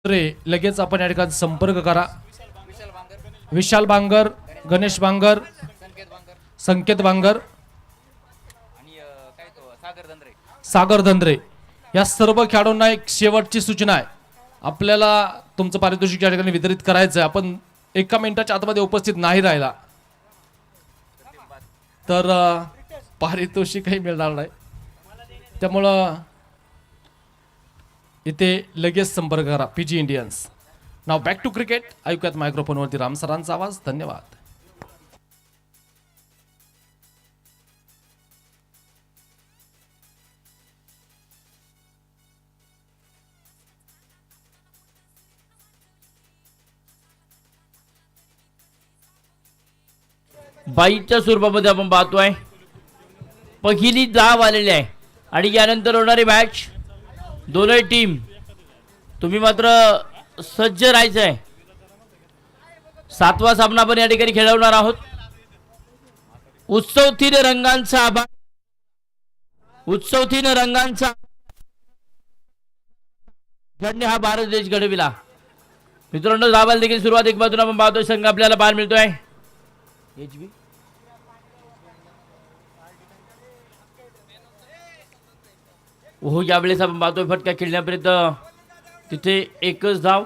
रे लगेच आपण या ठिकाणी संपर्क करा. विशाल बांगर, गणेश बांगर, संकेत बांगर, सागर धंद्रे या सर्व खेळाडूंना एक शेवटची सूचना आहे. आपल्याला तुमचं पारितोषिक या ठिकाणी वितरित करायचं आहे. आपण 1 मिनिटाच्या आतमध्ये उपस्थित नाही राहिला तर पारितोषिकही मिळणार नाही. त्यामुळं इथे लगेच संपर्क करा. PG Indians. Now back to cricket. ऐकूयात मायक्रोफोनवरती राम सरांचा आवाज. धन्यवाद. बाईच्या स्वरूपामध्ये आपण पाहतोय पहिली धाव आलेली आहे आणि यानंतर होणारी मॅच. दोनही टीम तुम्ही मात्र सज्ज राहायचं आहे. 7वा सामना आपण या ठिकाणी खेळवणार आहोत. उत्सवतीन रंगांचा आभाळ, उत्सवतीन रंगांचा ज्यांनी हा भारत देश घडविला. मित्रांनो, धावायला देखील सुरुवात एक बाजूला आपण पाहतोय संघ आपल्याला पाहायला मिळतोय. हो, यावेळेस आपण पाहतोय फटका खेळण्यापर्यंत तिथे एकच धाव.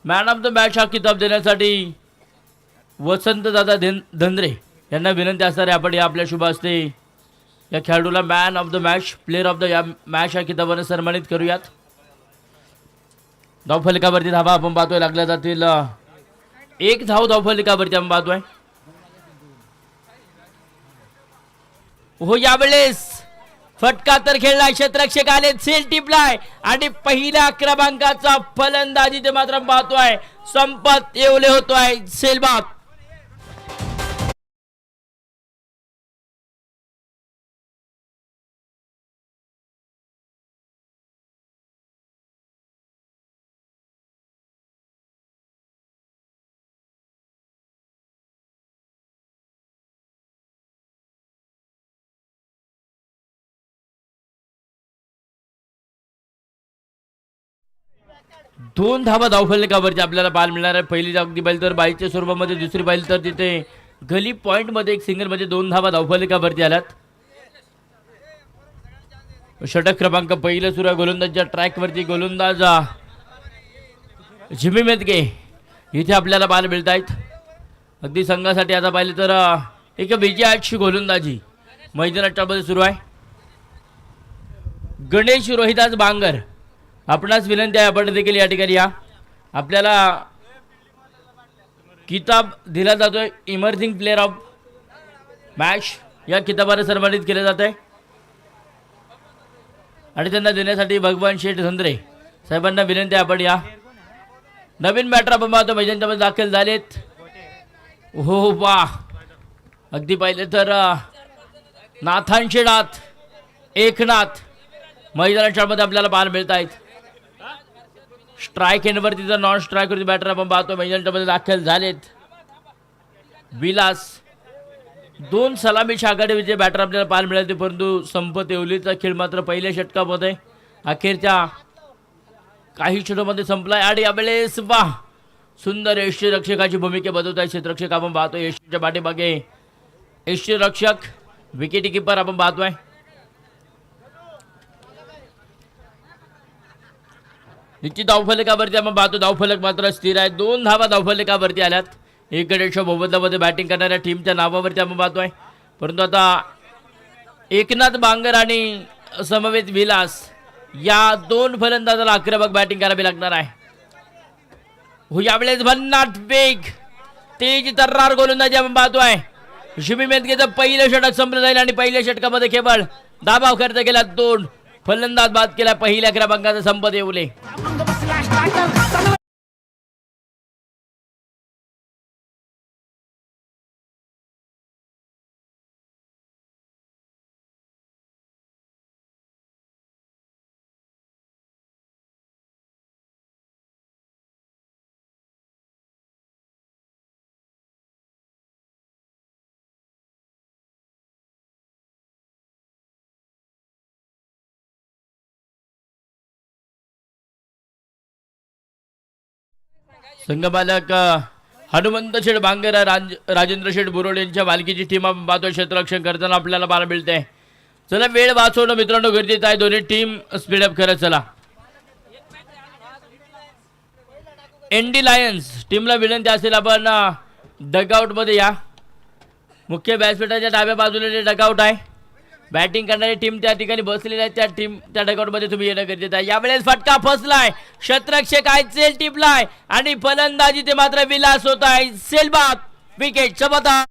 मॅन ऑफ द मॅच हा किताब देण्यासाठी वसंत दादा धंद्रे यांना विनंती असणार आहे. आपण या आपल्या शुभ हस्ते या खेळाडूला man of the match, player of the या मॅच या किताबाने सन्मानित करूयात. धावफलकावरती धावा आपण पाहतोय लागल्या जातील. एक धाव धावफलकावरती आपण पाहतोय. हो, यावेळेस फटका तर खेळलाय. क्षेत्ररक्षक आले, सेल टिपलाय आणि पहिल्या क्रमांकाचा फलंदाजी ते मात्र पाहतोय संपत येवले होतोय सेलबाद. दोन धावा धावफलकावरती आपल्याला पाहायला मिळणार आहे. पहिली अगदी बैल तर बाईच्या स्वरूपामध्ये, दुसरी बैल तर तिथे गली पॉइंट मध्ये एक सिंगल मध्ये 2 धावा धावफलकावरती आल्यात. षटक क्रमांक पहिलं सुरू आहे. गोलंदाजच्या ट्रॅक वरती गोलंदाज जिमी मेदगे इथे आपल्याला पाहायला मिळत आहेत. अगदी संघासाठी आता पाहिलं तर एक विजयाची गोलंदाजी मैदानाच्या मध्ये सुरू आहे. गणेश रोहिदास बांगर, आपणास विनंती आहे आपण देखील या ठिकाणी या. आपल्याला किताब दिला जातोय इमर्जिंग प्लेअर ऑफ मॅच या किताबाने सन्मानित केले जात आहे आणि त्यांना देण्यासाठी भगवान शेठ धंद्रे साहेबांना विनंती आहे आपण या. नवीन बॅटर आपण पाहतो मैदानामध्ये दाखल झालेत. हो वा, अगदी पाहिले तर नाथांचे नाथ एकनाथ मैदानाच्या मध्ये आपल्याला पाहायला मिळत आहेत. स्ट्राईक एंडवरती तर नॉन स्ट्राईकवरती बॅटर आपण पाहतो मैदानाच्या मध्ये दाखल झालेत. विलास 2 सलामीच्या आघाडीचे बॅटर आपल्याला पाहायला मिळाले, परंतु संपत येवलेचा खेळ मात्र पहिल्या षटकामध्ये अखेरच्या काही षटकामध्ये संपलाय. आणि यावेळेस वा, सुंदर यष्टीरक्षकाची भूमिका बजावत आहे क्षेत्ररक्षक आपण पाहतो. यष्टीच्या पाठीमागे यष्टीरक्षक, विकेट किपर आपण पाहतोय. निश्चित धावफलकावरती आपण पाहतो धावफलक मात्र स्थिर आहे. 2 धावा धावफलकावरती आल्यात. एक गणेशच्या मोबदल्यामध्ये बॅटिंग करणाऱ्या टीमच्या नावावरती आपण पाहतोय, परंतु आता एकनाथ बांगर आणि समवेत विलास या 2 फलंदाजाला आक्रमक बॅटिंग करावी लागणार आहे. हो, यावेळेस भन्नाट वेग, तेज तर्रार गोलंदाजी आपण पाहतोय. शिमी मेदगेचं पहिलं षटक संपलं जाईल आणि पहिल्या षटकामध्ये केवळ दाबाव खर्च केला. 2 फलंदाज बाद केला. पहिल्या क्रमांकाचा संपत येवले. संघमालक हनुमंत शेठ बांगर राजेंद्र शेठ बुरोड यांच्या मालकीची टीम आपण पाहतोय क्षेत्ररक्षण करताना आपल्याला पाहायला मिळते. चला वेळ वाचवणं मित्रांनो गरजेचं आहे. दोन्ही टीम स्पीडअप करत चला. एनडी लायन्स टीमला विनंती असेल आपण डगआउट मध्ये या. मुख्य व्यासपीठाच्या डाव्या बाजूला जे डगआउट आहे बॅटिंग करणारी टीम त्या ठिकाणी बसलेली आहे. त्या टीम त्या डगआउट मध्ये तुम्ही येणं गरजेचं आहे. यावेळेस फटका फसलाय. क्षेत्ररक्षक आयसेल टिपलाय आणि फलंदाजी ते मात्र विलास होत आहे. सेलबाद विकेट चमत्कार.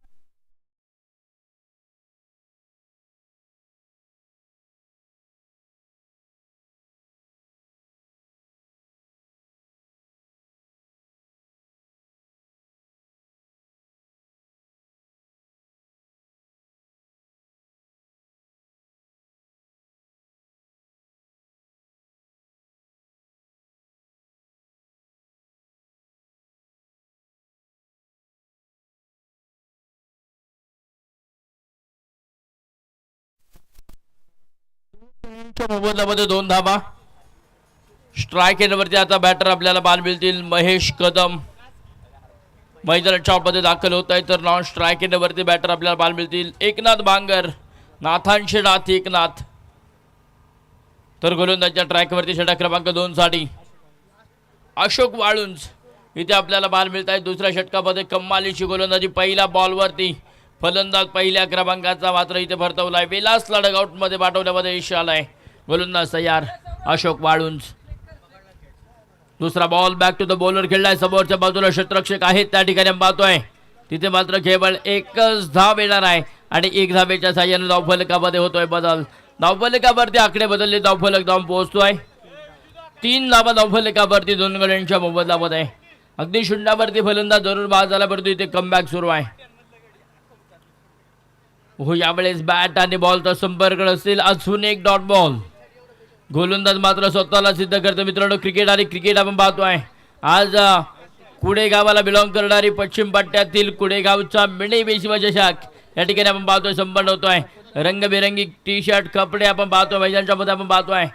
मोबदल्यामध्ये 2 धाबा. स्ट्राईक एंडवरती आता बॅटर आपल्याला बाल मिळतील. महेश कदम मैदानाच्या मध्ये दाखल होत आहे. तर नॉन स्ट्राईक एंडवरती बॅटर आपल्याला बाल मिळतील. एकनाथ बांगर, नाथांशे नाथ एकनाथ. तर गोलंदाजच्या ट्रॅकवरती षटक क्रमांक 2 साठी अशोक वाळुंज इथे आपल्याला बाल मिळत आहे. दुसऱ्या षटकामध्ये कम्मालीची गोलंदाजी. पहिल्या बॉलवरती फलंदाज पहिल्या क्रमांकाचा मात्र इथे भरतवलाय. विलासला डगआउट मध्ये पाठवण्यामध्ये यश आलाय. गोलंदाज तयार अशोक वाळुंज. दुसरा ball back to the bowler खेळलाय. समोरच्या बाजूला क्षेत्ररक्षक आहेत त्या ठिकाणी आपण पाहतोय. तिथे मात्र केवळ एकच धाव येणार आहे आणि 1 धावेच्या साह्याने धावफलकामध्ये होतोय बदल. धावफलकावरती आकडे बदलले. धावफलक धावून पोहोचतोय. 3 धावा धावफलकावरती 2 गड्यांच्या मोबदल्यामध्ये. अगदी शून्यावरती फलंदाज जरूर बाद झाला परंतु इथे कमबॅक सुरू आहे. हो यावेळेस बॅट आणि बॉलचा संपर्क असेल. अजून एक डॉट बॉल. गोलंदाज मात्र स्वतःला सिद्ध करतो मित्रांनो. क्रिकेट आणि क्रिकेट आपण पाहतोय. आज कुडे गावाला बिलॉंग करणारी पश्चिम पट्ट्यातील कुडेगावचा मिनी बेशिवा चषक या ठिकाणी आपण पाहतोय संपन्न होतोय. रंगबिरंगी टी शर्ट कपडे आपण पाहतोय मैदानाच्या मध्ये आपण पाहतोय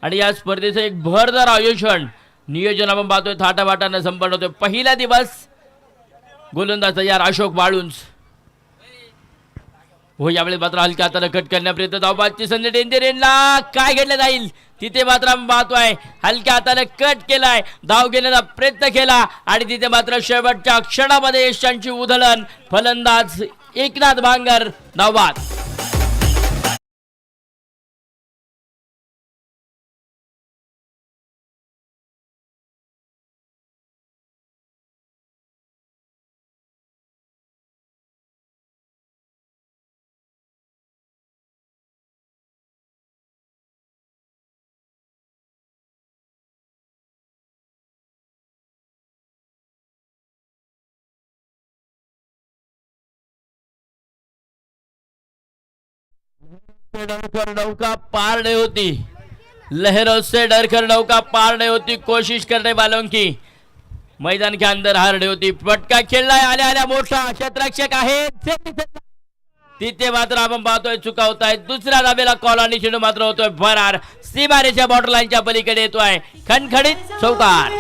आणि या स्पर्धेचं एक भरदार आयोजन नियोजन आपण पाहतोय थाटामाटाने संपन्न होतोय. पहिला दिवस. गोलंदाज तयार अशोक वाळुंज. हो यावेळेस मात्र हलक्या हाताने कट करण्यापर्यंत धावबादची संधी. डेंजर एंडला काय घडलं जाईल तिथे मात्र आपण पाहतोय हलक्या हाताने कट केलाय. धाव घेण्याचा प्रयत्न केला आणि तिथे मात्र शेवटच्या क्षणामध्ये यशांची उधळण. फलंदाज एकनाथ बांगर धावबाद. डरकर नौका पार नहीं होती. लहरों से डरकर नौका पार नहीं होती. कोशिश करने वालों की मैदान के अंदर हार नहीं होती. फटका खेळलाय. आल्या आल्या मोठा क्षेत्ररक्षक आहे तिथे मात्र आपण पाहतोय चुका होत आहेत. दुसऱ्या धावेला कॉल आणि चेंडू मात्र होतोय फरार. सीमारेच्या बॉर्डर लाईनच्या पलीकडे येतोय खणखणीत चौकार.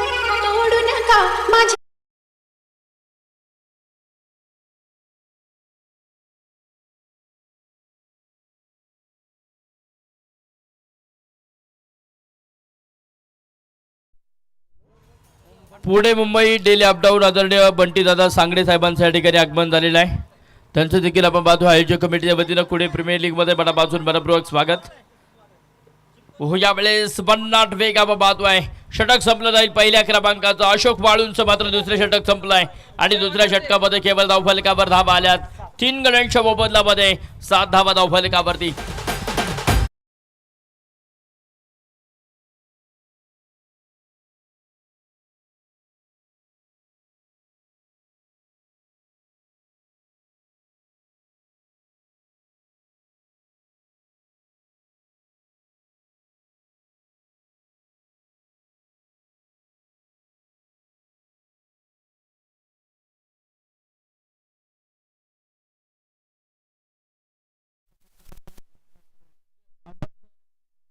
पुणे मुंबई डेली अपडाऊन आदरणीय बंटी दादा सांगडे साहेबांच्या ठिकाणी आगमन झालेलं आहे. त्यांचं देखील आपण पाहतो आयोजक कमिटीच्या वतीनं पुणे प्रीमियर लीग मध्ये मनापासून मनपूर्वक स्वागत. हो यावेळेस 50 वेग आपण पाहतोय. षटक संपलं जाईल पहिल्या क्रमांकाचं. अशोक वाळूंचं मात्र दुसरे षटक संपलंय आणि दुसऱ्या षटकामध्ये केवळ धावफलकावर धावा आल्यात. 3 गड्यांच्या मोबदल्यामध्ये 7 धावा धावफलकावरती.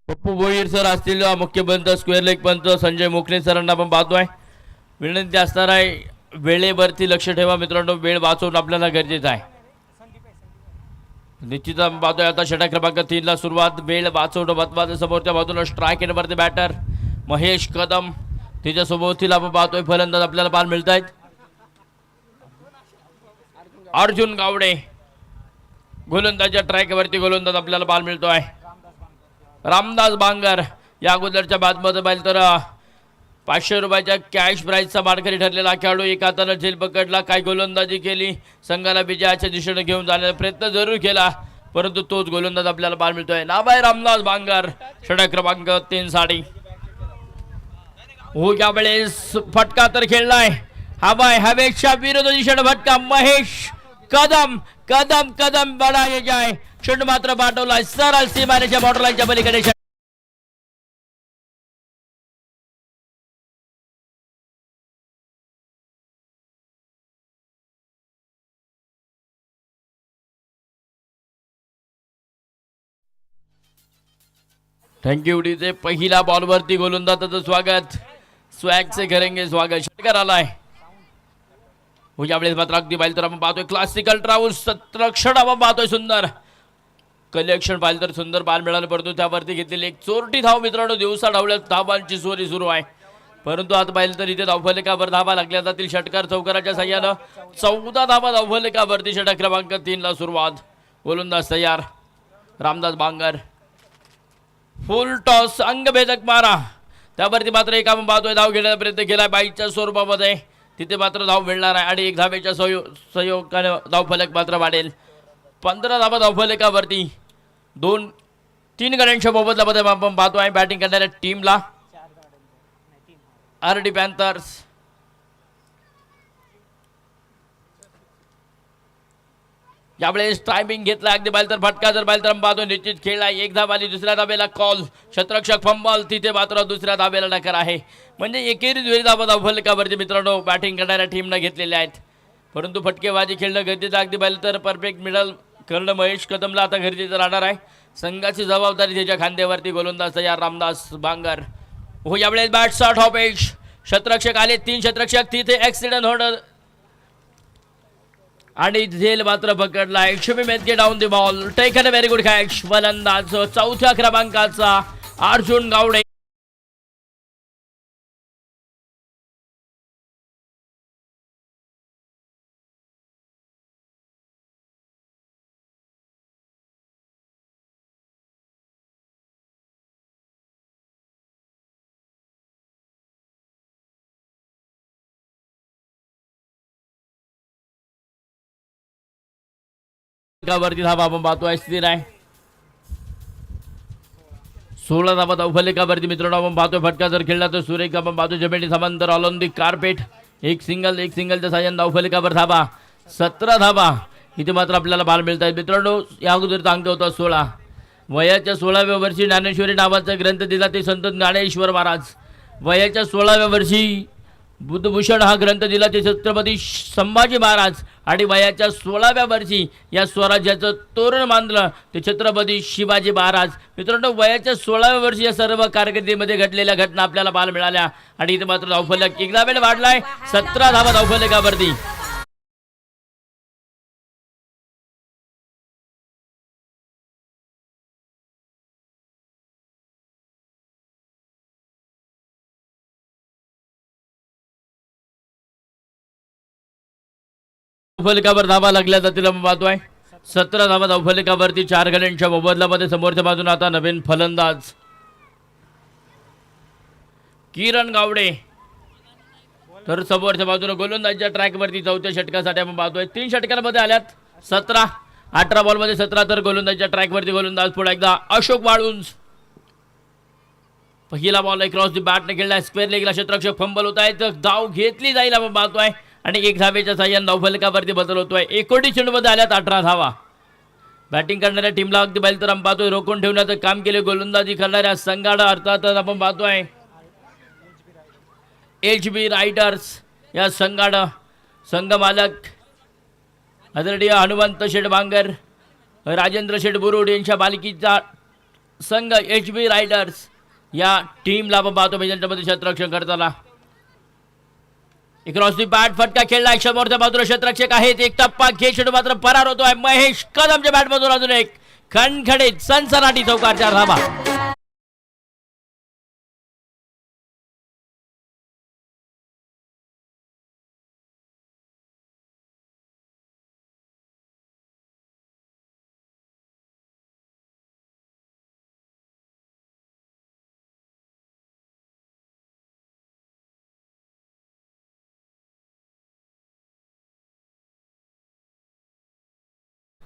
पप्पू भोईर सर असतील मुख्य पंच, स्क्वेअर लेग पंच संजय मोखले सरांना आपण पाहतोय. विनंती असणार आहे, वेळेवरती लक्ष ठेवा मित्रांनो, वेळ वाचवून आपल्याला गरजेचं आहे. निश्चित आपण पाहतोय आता षटक क्रमांक 3 ला सुरुवात, वेळ वाचवणं महत्वाचं. समोरच्या बाजूला स्ट्राईक एंडवरती बॅटर महेश कदम, तिच्या सोबतीला आपण पाहतोय फलंदाज आपल्याला पाहायला मिळत आहेत. अर्जुन गावडे गोलंदाजच्या ट्रॅकवरती गोलंदाज आपल्याला पाहायला मिळतोय. रामदास बांगर या अगोदरच्या बातमध्ये पाहिलं तर 500 रुपयाच्या कॅश प्राईजचा मानकरी ठरलेला खेळाडू. एक हातानं झेल पकडला, काही गोलंदाजी केली, संघाला विजयाच्या दिशेने घेऊन जाण्याचा प्रयत्न जरूर केला, परंतु तोच गोलंदाज आपल्याला पाहायला मिळतोय. नाव आहे रामदास बांगर, षटक क्रमांक 3 साठी. हो यावेळेस फटका तर खेळलाय, हवाय हवेच्या विरुद्ध दिशेने फटका. महेश कदम कदम कदम बडा ये जाय, षट मात्र पाठवलाय सरळ सीमारेच्या बॉर्डर लाईनच्या पलीकडे. Thank you DJ. पहिला बॉलवरती गोलंदाजाचं स्वागत, स्वॅग से करेंगे स्वागत. षटकार आलाय. हो यावेळेस मात्र अगदी पाहिलं तर आपण पाहतोय क्लासिकल ट्रॅव्हल संरक्षण आपण पाहतोय. सुंदर कलेक्शन पाहिलं तर सुंदर बाल मिळालं, परंतु त्यावरती घेतलेली एक चोरटी धाव मित्रांनो. दिवसा डावल्यात धावांची चोरी सुरू आहे, परंतु आता पाहिलं तर इथे धावफलकावर धावा लागल्या जातील. षटकार चौकाराच्या साह्यानं 14 धावा धावफलकावरती. षटक क्रमांक 3 ला सुरुवात, गोलंदाज तयार रामदास बांगर. फुल टॉस अंगभेदक मारा, त्यावरती मात्र एक आपण पाहतोय धाव घेण्याचा प्रयत्न केलाय बाईच्या स्वरूपामध्ये. तिथे मात्र धाव मिळणार आहे आणि एक धावेच्या सहयोगाने धावफलक मात्र वाढेल. 15 धावा धावफलकावरती. 2-3 गड्यांच्या मोबदल्यामध्ये आपण पाहतोय बॅटिंग करणाऱ्या टीमला आरडी पॅन्थर्स. यावेळेस टायमिंग घेतला अगदी बाहेर तर फटका जर बाहेर तर पाहतो निश्चित खेळला. एक धाव आली, दुसऱ्या धावेला कॉल, क्षेत्ररक्षक फंबल, तिथे मात्र दुसऱ्या धावेला नकार आहे. म्हणजे एकेरीच वेळी धावा धावफलकावरती मित्रांनो बॅटिंग करणाऱ्या टीमनं घेतलेल्या आहेत, परंतु फटकेबाजी खेळणं गरजेचं अगदी बाहेर तर परफेक्ट मिडल करणं महेश कदमला आता गरजेचं राहणार आहे. संघाची जबाबदारी त्याच्या खांद्यावरती. गोलंदाज तयार रामदास बांगर. हो यावेळेस बॅट शॉट ऑफ एज, क्षेत्ररक्षक आले, 3 क्षेत्ररक्षक, तिथे ऍक्सिडेंट होणं आणि झेल मात्र पकडला. Shubhi Medke down the ball, taken a very good catch. फलंदाज 4थ्या क्रमांकाचा अर्जुन गावडे. वरती धावा आपण पाहतोय स्थिर आहे. 16 धावा धावफलकावरती मित्रांनो आपण पाहतोय. फटका जर खेळला तर सुरेख आपण पाहतोय जमिनी समांतर ऑन दी कार्पेट. एक सिंगलच्या साह्याने धावफलकावर धावा. 17 धावा इथे मात्र आपल्याला बाल मिळत आहेत मित्रांनो. या अगोदरचा अंक होता 16. वयाच्या 16व्या वर्षी ज्ञानेश्वरी नावाचा ग्रंथ दिला ते संत ज्ञानेश्वर महाराज. वयाच्या 16व्या वर्षी बुद्धभूषण हा ग्रंथ दिला ते छत्रपती संभाजी महाराज. आणि वयाच्या 16व्या वर्षी या स्वराज्याचं तोरण बांधलं ते छत्रपती शिवाजी महाराज. मित्रांनो वयाच्या 16व्या वर्षी या सर्व कारकिर्दीमध्ये घडलेल्या घटना आपल्याला पाहायला मिळाल्या. आणि इथे मात्र धावफलक एकदा वेळ वाढलाय, 17 धावा धावफलकावरती. धावफलकावर धावा लागल्या जातील आपण पाहतोय. 17 धावा धावफलकावरती. 4 गड्यांच्या मोबदल्यामध्ये समोरच्या बाजून आता नवीन फलंदाज किरण गावडे. तर समोरच्या बाजूने गोलंदाजच्या ट्रॅकवरती 4थ्या षटकासाठी आपण पाहतोय. 3 षटकांमध्ये आल्यात 17. 18 बॉलमध्ये 17. तर गोलंदाजच्या ट्रॅकवरती गोलंदाज पुढे एकदा अशोक वाळुंज. पहिला बॉल क्रॉस दी बॅटने खेळला, स्क्वेअर लेगला क्षेत्ररक्षक फंबल होत आहे, तर धाव घेतली जाईल आपण पाहतोय. आणि एक धावेच्या साह्याने धावफलकावरती बदल होतोय. 19 चेंडूमध्ये आल्यात 18 धावा. बॅटिंग करणाऱ्या टीमला अगदी बैल तर आपण पाहतोय रोखून ठेवण्याचं काम केले. गोलंदाजी करणाऱ्या संघाला अर्थातच आपण पाहतोय HB रायडर्स या संघानं संघ मालक आदरणीय हनुमंत शेठ बांगर, राजेंद्र शेठ बुरुड यांच्या मालकीचा संघ HB रायडर्स या टीमला आपण पाहतो. त्यांच्यामध्ये क्षेत्ररक्षण करताना क्रॉस दी बॅट फटका खेळलाय समोरच्या बाजूला क्षेत्ररक्षक आहेत एक टप्पा घे चेंडू मात्र परार होतोय महेश कदमच्या बॅट मधून अजून एक खणखणीत सनसनाटी चौकार 4 धावा.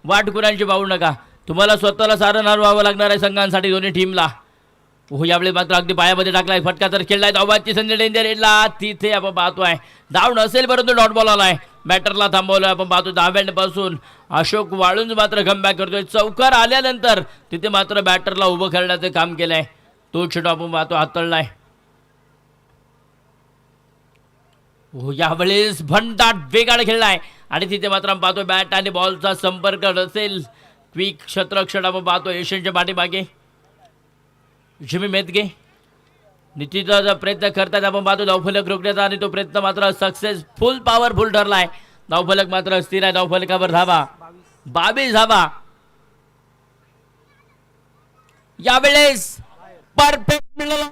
वाट कुणाची पाहू नका तुम्हाला स्वतःला सारण हरवावं लागणार आहे संघांसाठी दोन्ही टीमला. हो यावेळी मात्र अगदी पायामध्ये टाकलाय फटका तर खेळलाय धावाची संधी डेंजर एडला तिथे आपण पाहतोय धाव नसेल परंतु डॉट बॉल आलाय बॅटरला थांबवलं आपण पाहतो 10 पासून अशोक वाळुंज मात्र कमबॅक करतोय चौकार आल्यानंतर तिथे मात्र बॅटरला उभं करण्याचं काम केलंय तो चेंडू आपण पाहतो हातळलाय. हो यावेळेस भंडाट वेगाड खेळलाय आणि तिथे मात्र आपण पाहतो बॅट आणि बॉलचा संपर्क नसेल क्विक क्षेत्ररक्षण आपण पाहतो एशियनच्या पाठीमागे जिमी मेदगे निश्चितच प्रयत्न करतात आपण पाहतो धावफलक रोखण्याचा आणि तो प्रयत्न मात्र सक्सेसफुल पॉवरफुल ठरलाय. धावफलक मात्र स्थिर आहे धावफलकावर धावा 22 धावा. यावेळेस परफेक्ट मिळाला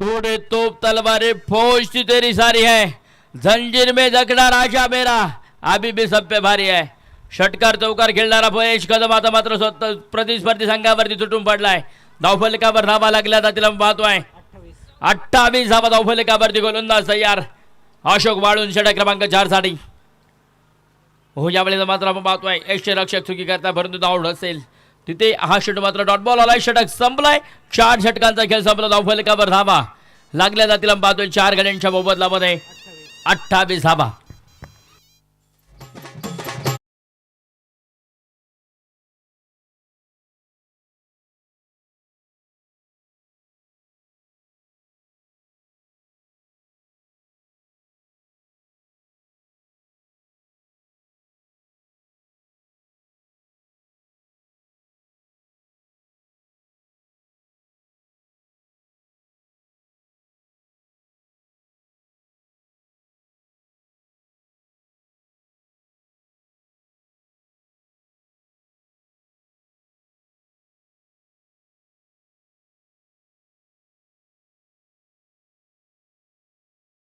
घोड़े तोप तलवारें फौज तेरी सारी है जंजीर में जकड़ा राजा मेरा अभी भी सब पे भारी है. षटकार चौकार खेळणारा महेश कदम आता मात्र स्वतः प्रतिस्पर्धी संघावरती तुटून पडलाय. धावफलकावर धावा लागल्या जातील आपण पाहतोय 28 धावा धावफलकावरती गोलंदाज तयार अशोक वाळून षटक क्रमांक 4 साठी. हो यावेळेला मात्र आपण पाहतोय यष्टीरक्षक चुकी करता परंतु धाव नसेल तिथे हा षटक मात्र डॉट बॉल आलाय षटक संपलाय 4 षटकांचा खेळ संपला धावफलकावर धावा लागल्या जातील आपण पाहतोय 4 गड्यांच्या मोबदल्यामध्ये 28 धावा.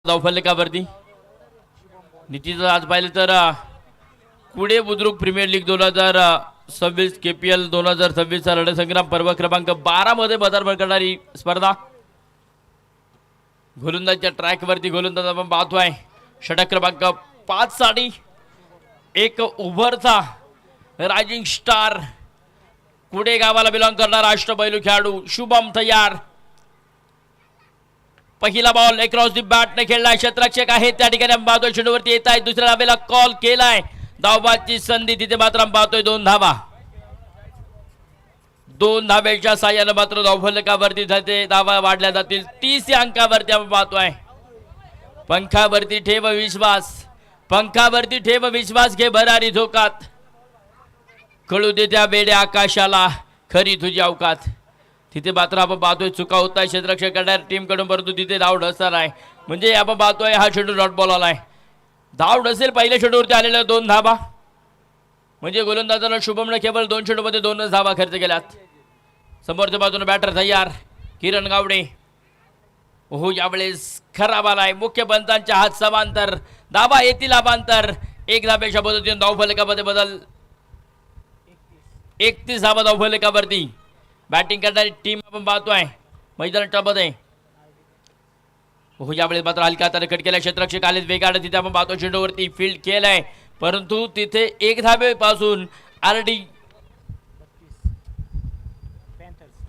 धावफलकावरती निश्चितच आज पाहिलं तर Pune Budruk premier league 2026 KPL 2026 चा रणसंग्राम पर्व क्रमांक 12 मध्ये पदार्पण करणारी स्पर्धा गोलंदाजच्या ट्रॅकवरती गोलंदाज आपण पाहतोय षटक क्रमांक 5 साठी एक ओव्हरचा रायझिंग स्टार पुणे गावाला बिलॉंग करणारा अष्टपैलू खेळाडू शुभम तयार. पहिला बॉल क्रॉस दी बॅट ने खेळलाय क्षेत्ररक्षक आहे त्या ठिकाणी आपण पाहतोय चेंडूवरती येत आहे दुसऱ्या धावेला कॉल केलाय धावबाची संधी तिथे मात्र आपण पाहतोय 2 धावा. 2 धावेच्या साह्याने मात्र धावफलकावरती जाते धावा वाढल्या जातील 30 अंकावरती आपण पाहतोय. पंखावरती ठेव विश्वास पंखावरती ठेव विश्वास घे भरारी झोकात कळू दे त्या बेड्या आकाशाला खरी तुझी अवकात. तिथे मात्र आपण पाहतोय चुका होत आहे क्षेत्ररक्षक करणाऱ्या टीम कडून परंतु तिथे धाव नसणार आहे म्हणजे आपण पाहतोय हा चेंडू डॉट बॉल आलाय. धाव नसेल पहिल्या चेंडूवरती आलेल्या 2 धावा म्हणजे गोलंदाजाला शुभमने केवळ 2 चेंडूमध्ये 2च धावा खर्च केल्यात. समोरच्या बाजूने बॅटर तयार किरण गावडे. हो यावेळेस खराब आलाय मुख्य पंचांच्या हात समांतर धावा येतील अबांतर 1 धावेच्या पद्धतीने धावफलकामध्ये बदल 31 धावा धावफलकावरती बॅटिंग करणारी टीम आपण पाहतोय मैदानामध्ये. हो यावेळेस मात्र हलक्या हाताने कट केला क्षेत्ररक्षक आले वेगाने तिथे आपण पाहतो चेंडूवरती फील्ड केलाय परंतु तिथे 1 धावेपासून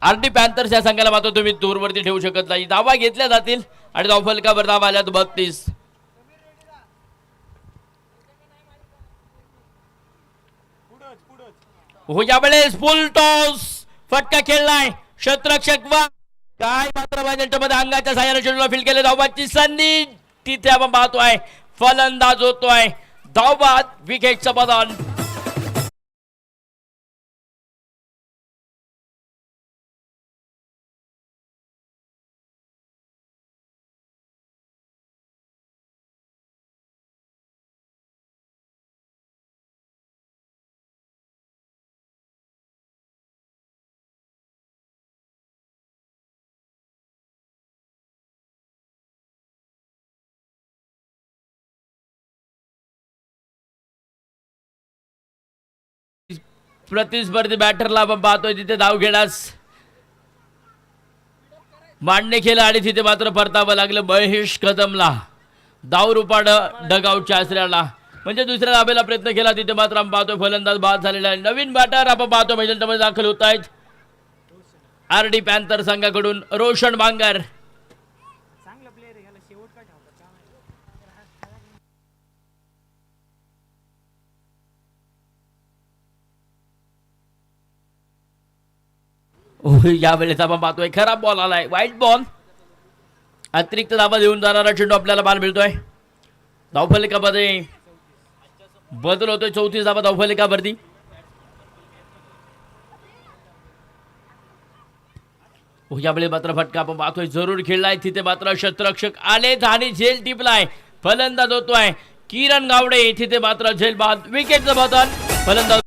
आरडी पॅन्थर्स या संघाला मात्र तुम्ही दूरवरती ठेवू शकत नाही. धावा घेतल्या जातील आणि धावफलकावर धावा आल्या 32. हो यावेळेस फुल टॉस फटका खेळलाय क्षेत्ररक्षक वा काय मात्र मध्ये अंगाच्या साह्याने चेंडूला फील केले धावबादची संधी तिथे आपण पाहतोय फलंदाज होतोय धावबाद विकेटचं बदल प्रतिस्पर्धी बॅटरला आपण पाहतोय तिथे धाव घेण्यास मांडणे केलं आणि तिथे मात्र परतावं लागलं महेश कदमला धाव रुपाड डगआउटच्या आश्रयाला म्हणजे दुसऱ्या धाब्याला प्रयत्न केला तिथे मात्र आपण पाहतोय फलंदाज बाद झालेला आहे नवीन बॅटर आपण पाहतो मैदानामध्ये दाखल होत आहेत आरडी पॅन्थर संघाकडून रोशन बांगर यावेळेस आपण पाहतोय खराब बॉल आलाय वाईट बॉल अतिरिक्त धाबा देऊन जाणारा चेंडू आपल्याला बाल मिळतोय धावफलकामध्ये बदल होतोय 34 धाबा धावफलकावरती यावेळेस मात्र फटका आपण पाहतोय जरूर खेळलाय तिथे मात्र क्षेत्ररक्षक आलेच आणि झेल टिपलाय फलंदाज होतोय किरण गावडे तिथे मात्र झेल बाद विकेटचं बदल फलंदाज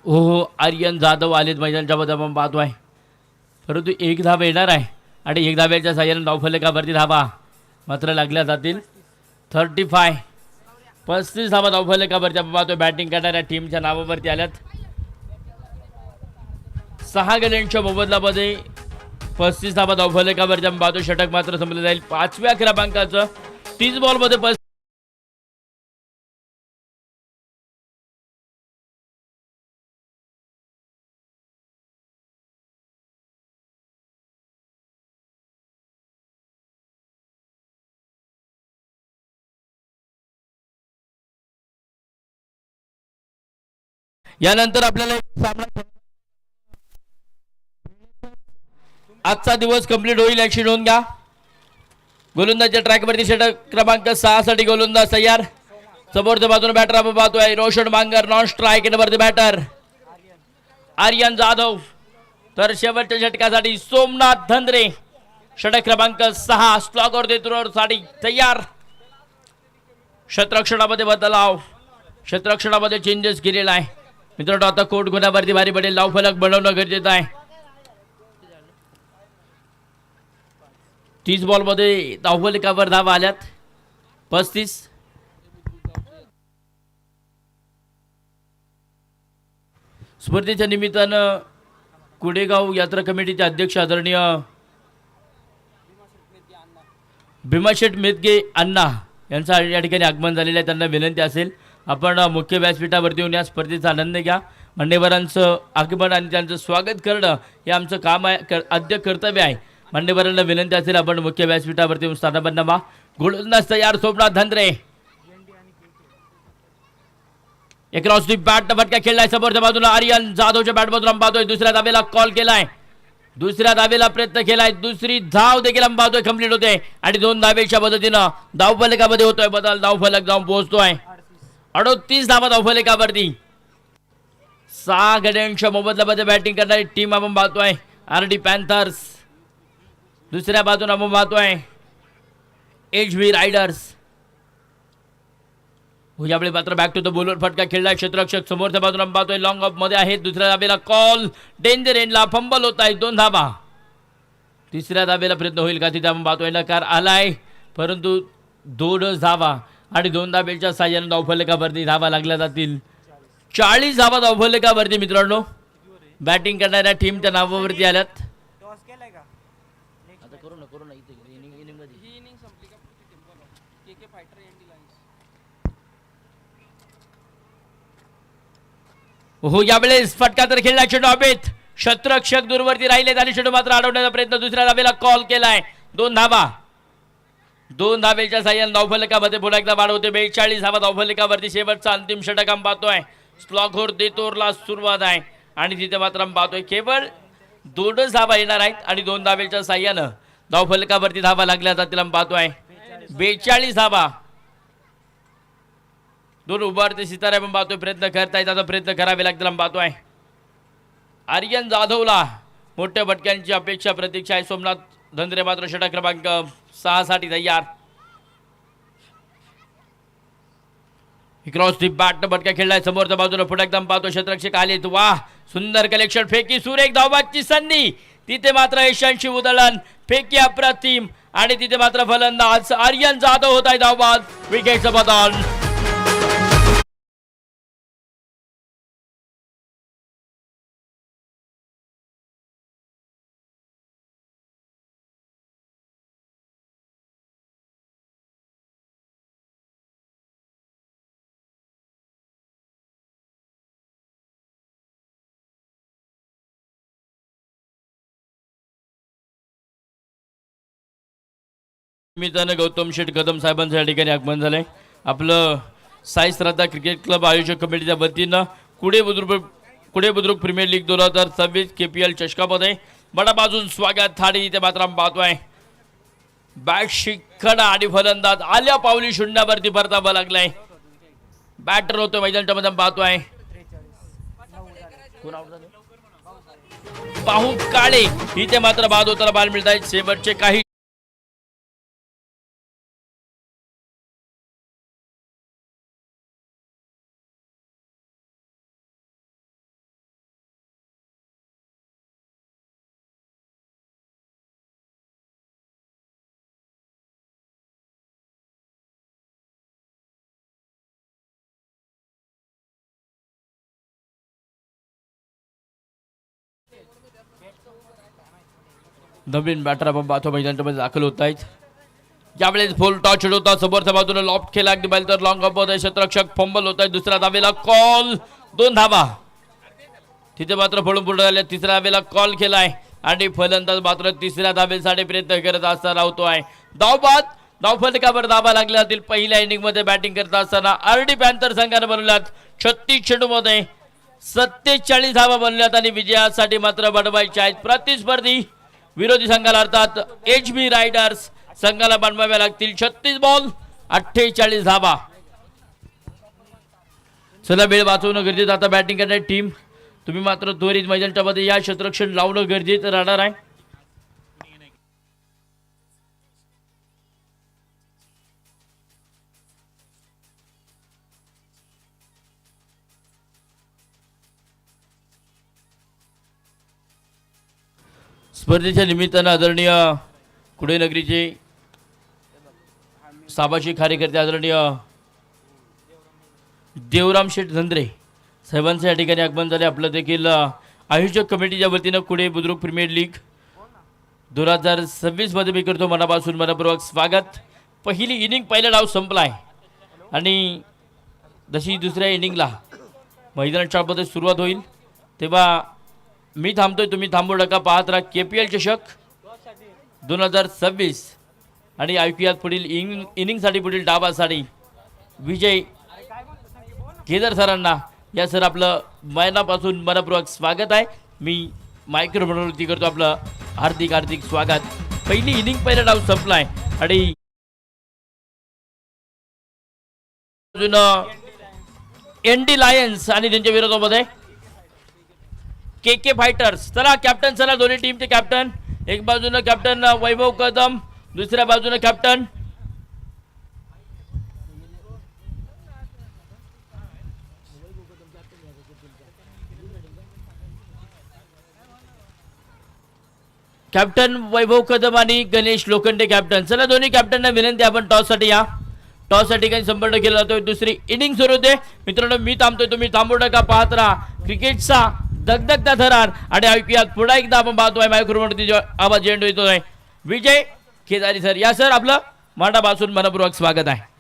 हो आर्यन जाधव आलेत मैदानाच्या मध्ये आपण पाहतोय परंतु एक धाबा येणार आहे आणि एक धाब्याच्या साह्याने धावफलकावरती धाबा मात्र लागल्या जातील 35 धाबा धावफलकावरती आपण पाहतोय बॅटिंग करणाऱ्या टीमच्या नावावरती आल्यात 6 गड्यांच्या मोबदल्यामध्ये 35 धाबा धावफलकावरती आपण पाहतोय षटक मात्र संपलं जाईल 5व्या क्रमांकाचं 30 बॉलमध्ये यानंतर आपल्याला सामना आजचा दिवस कंप्लीट होईल याची नोंद घ्या गोलंदाजच्या ट्रॅकवरती षटक क्रमांक 6 साठी गोलंदाज तयार समोरच्या बाजूने बॅटर आपण पाहतोय रोशन बांगर नॉन स्ट्राईक वरती बॅटर आर्यन जाधव तर शेवटच्या षटकासाठी सोमनाथ धंद्रे षटक क्रमांक 6 स्लॉगर देतुर साठी तयार क्षेत्ररक्षणामध्ये बदलाव क्षेत्ररक्षणामध्ये चेंजेस केलेला आहे मित्रांनो आता कोर्ट गुन्ह्यावरती भारी पडेल धावफलक बनवणं गरजेचं आहे 30 बॉलमध्ये धावफलकावर धावा आल्यात 35 स्पर्धेच्या निमित्तानं कुडेगाव यात्रा कमिटीचे अध्यक्ष आदरणीय भीमाशेठ मेदगे अण्णा यांचं या ठिकाणी आगमन झालेलं आहे त्यांना विनंती असेल आपण मुख्य व्यासपीठावरती येऊन या स्पर्धेचा आनंद घ्या मान्यवरांचं आगमन आणि त्यांचं स्वागत करणं हे आमचं काम आहे आद्य कर्तव्य आहे मान्यवरांना विनंती असेल आपण मुख्य व्यासपीठावरती येऊन स्थानापन्न व्हा गोलंदाज तयार सोमनाथ धंद्रे एक क्रॉसची बॅट फटका खेळलाय समोरच्या बाजूला आर्यन जाधवच्या बॅटमधून आपण पाहतोय दुसऱ्या धावेला कॉल केलाय दुसऱ्या धावेला प्रयत्न केलाय दुसरी धाव देखील आपण पाहतोय कंप्लीट होते आणि 2 धावेच्या मदतीनं धावफलकामध्ये होतोय बदल धावफलक जाऊन पोहोचतोय 38 धावा धावफलकावरती 6 गड्यांच्या मोबदल्यामध्ये बॅटिंग करणारी टीम आपण पाहतोय आरडी पॅन्थर्स दुसऱ्या बाजूने आपण पाहतोय HB रायडर्स यावेळी मात्र बॅक टू द बॉलर फटका खेळलाय क्षेत्ररक्षक समोरच्या बाजूने आपण पाहतोय लॉंग ऑफ मध्ये आहे दुसऱ्या धावेला कॉल डेंजर एंडला फंबल होत आहे 2 धावा तिसऱ्या धावेला प्रयत्न होईल का तिथे आपण पाहतोय नकार आलाय परंतु 2 धावा आणि 2 धाब्याच्या साह्याने धावफलकावरती धावा लागल्या जातील. 40 धावा धावफलकावरती मित्रांनो. बॅटिंग करणाऱ्या टीमच्या नावावरती आल्यात. हो यावेळेस फटका तर खेळला चेंडू हवेत. शत्रक्षक दूरवरती राहिलेत आणि चेंडू मात्र अडवण्याचा प्रयत्न दुसऱ्या धावेला कॉल केलाय. 2 धावा. 2 धावेच्या साह्याने धावफलकामध्ये पुन्हा एकदा वाढवते. 42 धावा धावफलकावरती शेवटचा अंतिम षटक आम्ही पाहतोय. स्लॉगहोर देतोरला सुरुवात आहे आणि तिथे मात्र आम्ही पाहतोय केवळ 2च धावा येणार आहेत आणि 2 धावेच्या साह्यानं धावफलकावरती धावा लागल्या जातील. आम्ही पाहतोय 42 धावा. 2 उभारते सितारे आपण पाहतोय प्रयत्न करतायत. आता प्रयत्न करावे लागतील. आम्ही पाहतोय आर्यन जाधवला मोठ्या फटक्यांची अपेक्षा प्रतीक्षा आहे. सोमनाथ धंद्रे मात्र षटक क्रमांक 6 साठी तयार. क्रॉस दी बॅट फटका खेळलाय समोरच्या बाजूला. पुढे एकदम पाहतो क्षेत्ररक्षक आलेत. वाह सुंदर कलेक्शन. फेकी सुरेख धावबाची संधी. तिथे मात्र यशांशी उधळण. फेकी अप्रतिम आणि तिथे मात्र फलंदाज आर्यन जाधव होत आहे धावबाद. विकेटचं बदल. निमित्तानं गौतम शेठ कदम साहेबांच्या या ठिकाणी आगमन झालंय. आपलं साई श्रद्धा क्रिकेट क्लब आयोजक कमिटीच्या वतीनं कुडे बुद्रुक प्रीमियर लीग 2026 KPL चषकामध्ये मनापासून स्वागत. थाळी इथे मात्र पाहतोय बॅट शिखर आणि फलंदाज आल्या पावली शून्यावरती परतावा लागलाय. बॅटर होतो मैदानाच्या पाहतोय पाहू काळे. इथे मात्र बाद होताना बाल मिळत आहेत. शेवटचे काही नवीन बॅटर आपण पाहतो मैदानामध्ये दाखल होत आहेत. यावेळेस फुल टॉच चढवता समोरच्या बाजूला लॉफ्ट केला अगदी बैल तर लॉंग ऑफ होत आहे. क्षेत्ररक्षक फंबल होत आहे. दुसऱ्या धावेला कॉल. 2 धावा. तिथे मात्र पळून पुढे आले. तिसऱ्या धावेला कॉल केलाय आणि फलंदाज मात्र तिसऱ्या धावेसाठी प्रयत्न करत असताना होतोय धावबाद. धावफलकावर धावा लागल्या जातील. पहिल्या इनिंग मध्ये बॅटिंग करत असताना आरडी पॅन्थर संघाने बनवल्यात 36 चेंडू मध्ये 47 धावा बनवल्यात आणि विजयासाठी मात्र बनवायचे आहेत. प्रतिस्पर्धी विरोधी संघाला अर्थात HB रायडर्स संघाला बनवाव्या लागतील 36 बॉल 48 धावा. चला वेळ वाचवणं गरजेचं. आता बॅटिंग करणारी टीम तुम्ही मात्र त्वरित मैदानामध्ये या क्षेत्ररक्षण लावणं गरजेचं राहणार आहे. स्पर्धेच्या निमित्तानं आदरणीय कुडे नगरीचे सामाजिक कार्यकर्ते आदरणीय देवराम शेठ धंद्रे साहेबांचं या ठिकाणी आगमन झाले. आपलं देखील आयोजक कमिटीच्या वतीनं कुडे बुद्रुक प्रीमियर लीग 2026 मध्ये मी करतो मनापासून मनपूर्वक स्वागत. पहिली इनिंग पहिला डाव संपलाय आणि जशी दुसऱ्या इनिंगला मैदानाच्या मध्ये सुरुवात होईल तेव्हा मी थांबतोय, तुम्ही थांबू नका. पाहत राहा KPL चषक 2026 आणि ऐकूयात पुढील इनिंगसाठी पुढील डावासाठी विजय केदार सरांना. या सर आपलं मनापासून मनपूर्वक स्वागत आहे. मी मायक्रोफोनवरती करतो आपलं हार्दिक हार्दिक स्वागत. पहिली इनिंग पहिला डाव संपलाय आणि अजून ND लायन्स आणि त्यांच्या विरोधामध्ये KK फायटर्स. चला कॅप्टन चला दोन्ही टीमचे कॅप्टन. एक बाजूनं कॅप्टन वैभव कदम, दुसऱ्या बाजूनं कॅप्टन वैभव कदम आणि गणेश लोखंडे कॅप्टन. चला दोन्ही कॅप्टनना विनंती आपण टॉस साठी या. टॉस या ठिकाणी संपन्न केला जातोय. दुसरी इनिंग सुरू होते. मित्रांनो मी थांबतोय, तुम्ही थांबू नका, पाहत राहा क्रिकेटचा दगदगता थरार. आणि ऐकूयात पुन्हा एकदा आपण पाहतोय मायक्रोफोनवरती आवाज झेंडू येतोय. विजय केदारी सर, या सर आपलं मांडापासून मनपूर्वक स्वागत आहे.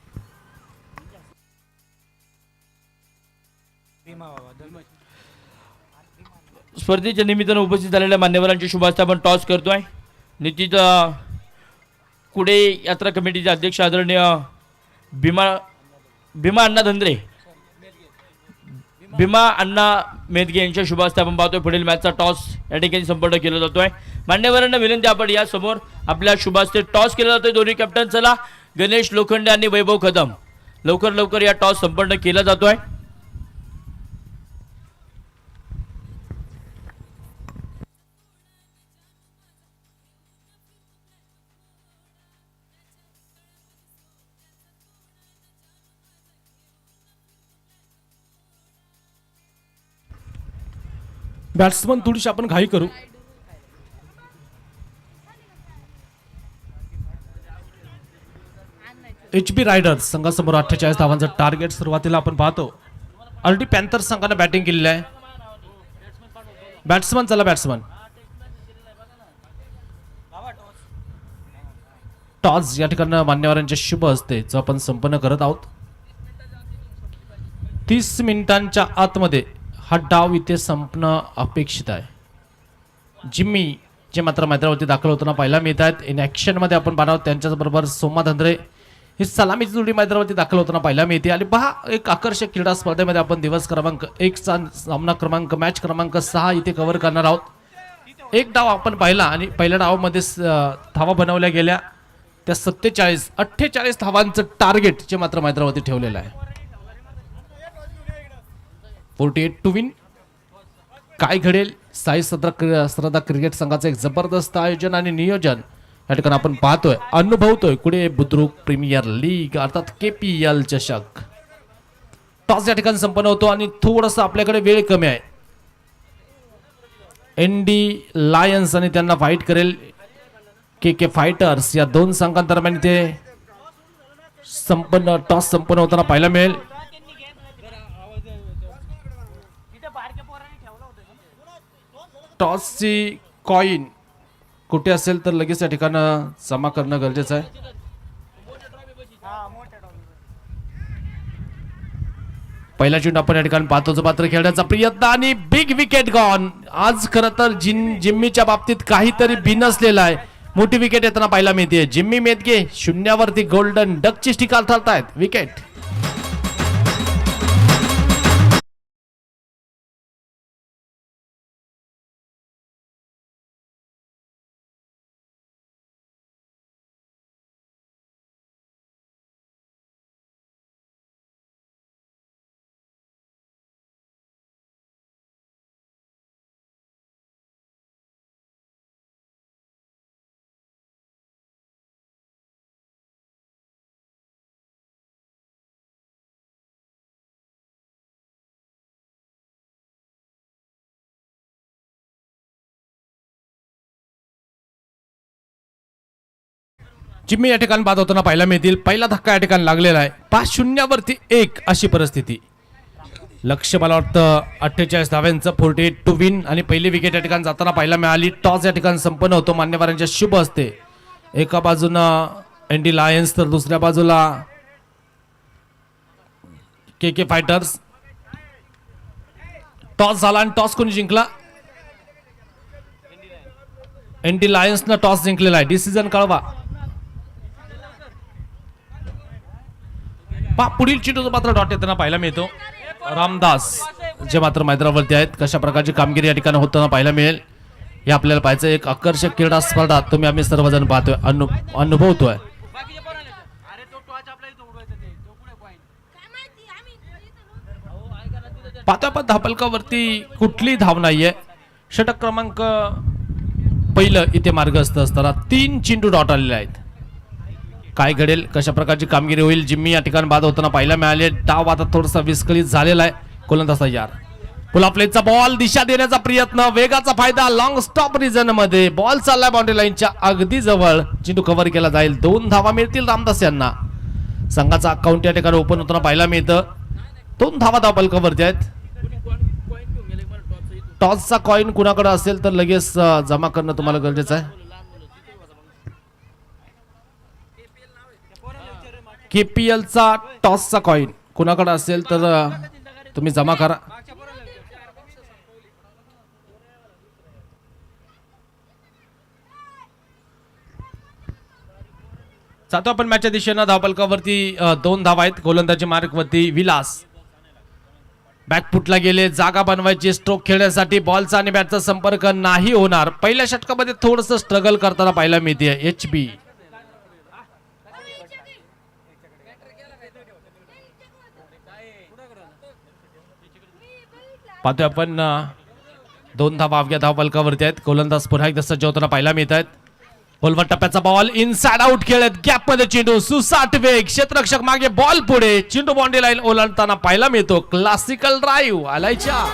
स्पर्धेच्या निमित्तानं उपस्थित झालेल्या मान्यवरांची शुभास्ता आपण टॉस करतोय. निश्चित कुडे यात्रा कमिटीचे अध्यक्ष आदरणीय भीमा अण्णा मेदगे यांच्या शुभास्ते आपण पाहतोय. पुढील मॅचचा टॉस या ठिकाणी संपन्न केला जातोय. मान्यवरांना विनंती, आपण या समोर आपल्या शुभास्ते टॉस केला जातोय. दोन्ही कॅप्टन चला, गणेश लोखंडे आणि वैभव कदम, लवकर या टॉस संपन्न केला जातोय. बॅट्समन थोडीशी आपण घाई करू. HP रायडर्स संघासमोर 48 धावांचं टार्गेट सुरुवातीला आपण पाहतो. ऑलरेडी पॅन्थर्स संघाने बॅटिंग केलेली आहे. बॅट्समन चला, बॅट्समन टॉस या ठिकाणी मान्यवरांच्या शुभ असते जो आपण संपन्न करत आहोत. 30 मिनिटांच्या आतमध्ये हा डाव इथे संपणं अपेक्षित आहे. जिम्मी जे मात्र मैदानावरती दाखल होताना पाहायला मिळत आहेत. इन ॲक्शनमध्ये आपण पाहणार आहोत. त्यांच्याबरोबर सोमा धंद्रे ही सलामीची जोडी मैदानावरती दाखल होताना पाहायला मिळते. आणि पहा, एक आकर्षक क्रीडा स्पर्धेमध्ये आपण दिवस क्रमांक 1 चा सामना मॅच क्रमांक 6 इथे कव्हर करणार आहोत. एक डाव आपण पाहिला आणि पहिल्या डावामध्ये धावा बनवल्या गेल्या. त्या 48 धावांचं टार्गेट जे मात्र मैदानावरती ठेवलेलं आहे. 48 टू विन. काय घडेल? साई श्रद्धा क्रिकेट संघाचं एक जबरदस्त आयोजन आणि नियोजन या ठिकाणी आपण पाहतोय, अनुभवतोय. कुडे बुद्रुक प्रीमियर लीग अर्थात KPL चषक. टॉस या ठिकाणी संपन्न होतो आणि थोडंसं आपल्याकडे वेळ कमी आहे. ND लायन्स आणि त्यांना फाईट करेल KK फायटर्स या दोन संघांदरम्यान ते टॉस संपन्न होताना पाहायला मिळेल. टॉसची कॉइन कुठे असेल तर लगेच या ठिकाणी जमा करणं गरजेचं आहे. पहिला चेंडू आपण या ठिकाणी पाहतो, जो मात्र खेळण्याचा प्रयत्न आणि बिग विकेट गॉन. आज खरं तर जिम्मीच्या बाबतीत काहीतरी बिनसलेलं आहे. मोठी विकेट येताना पाहायला मिळते. जिम्मी मेदगे शून्यावरती गोल्डन डकची स्टिकार ठरतायत. विकेट. जिम्मी या ठिकाणी बाद होताना पाहायला मिळतील. पहिला धक्का या ठिकाणी लागलेला आहे. 5-0 अशी परिस्थिती. लक्ष मला वाटतं 48 धाव्यांचं 48 टू विन आणि पहिली विकेट या ठिकाणी जाताना पाहायला मिळाली. टॉस या ठिकाणी संपन्न होतो. मान्यवरांच्या शुभ असते. एका बाजूनं ND लायन्स तर दुसऱ्या बाजूला KK फायटर्स. टॉस झाला आणि टॉस कोणी जिंकला? ND लायन्सनं टॉस जिंकलेला आहे. डिसिजन कळवा. पुढील चेंडू मात्र डॉट येताना पाहायला मिळतो. रामदास जे मात्र मैदानावरती आहेत. कशा प्रकारची कामगिरी या ठिकाणी होताना पाहायला मिळेल हे आपल्याला पाहायचं. एक आकर्षक क्रीडा स्पर्धा तुम्ही आम्ही सर्वजण पाहतोय, अनुभवतोय. पाहतोय पण धापलकावरती कुठली धाव नाहीये. षटक क्रमांक पहिलं इथे मार्गस्थ असताना 3 चेंडू डॉट आलेले आहेत. काय घडेल? कशा प्रकारची कामगिरी होईल? जिम्मी या ठिकाणी बाद होताना पाहायला मिळाले. डाव आता थोडासा विस्कळीत झालेला आहे. गोलंदाज तयार. पुला प्लेचा बॉल दिशा देण्याचा प्रयत्न. वेगाचा फायदा. लॉंग स्टॉप रिजन मध्ये बॉल चाललाय बाउंड्री लाईनच्या अगदी जवळ. चेंडू कव्हर केला जाईल. 2 धावा मिळतील रामदास यांना. संघाचा अकाउंट या ठिकाणी ओपन होताना पाहायला मिळतं. 2 धावा धावफलकावरती आहेत. टॉसचा कॉइन कुणाकडे असेल तर लगेच जमा करणं तुम्हाला गरजेचं आहे. केपीएलचा टॉसचा कॉइन कुणाकडे असेल तर तुम्ही जमा करा. जातो आपण मॅचच्या दिशेनं. धावफलकावरती 2 धावा आहेत. गोलंदाजी मार्कवरती विलास बॅकफुटला गेले. जागा बनवायची स्ट्रोक खेळण्यासाठी. बॉलचा आणि बॅटचा संपर्क नाही होणार. पहिल्या षटकामध्ये थोडंसं स्ट्रगल करताना पाहायला मिळते HB. पाहतोय आपण 2 धावा अवघ्या धावफलकावरती आहेत. गोलंदाज पुन्हा एकदा सज्ज होताना पाहायला मिळत आहेत. खोलवर टप्प्याचा बॉल इनसाइड आउट खेळत गॅप मध्ये चेंडू. सुसाट वेग. क्षेत्ररक्षक मागे. बॉल पुढे. चेंडू बाउंड्री लाईन ओलांडताना पाहायला मिळतो. Classical drive आलायच्या.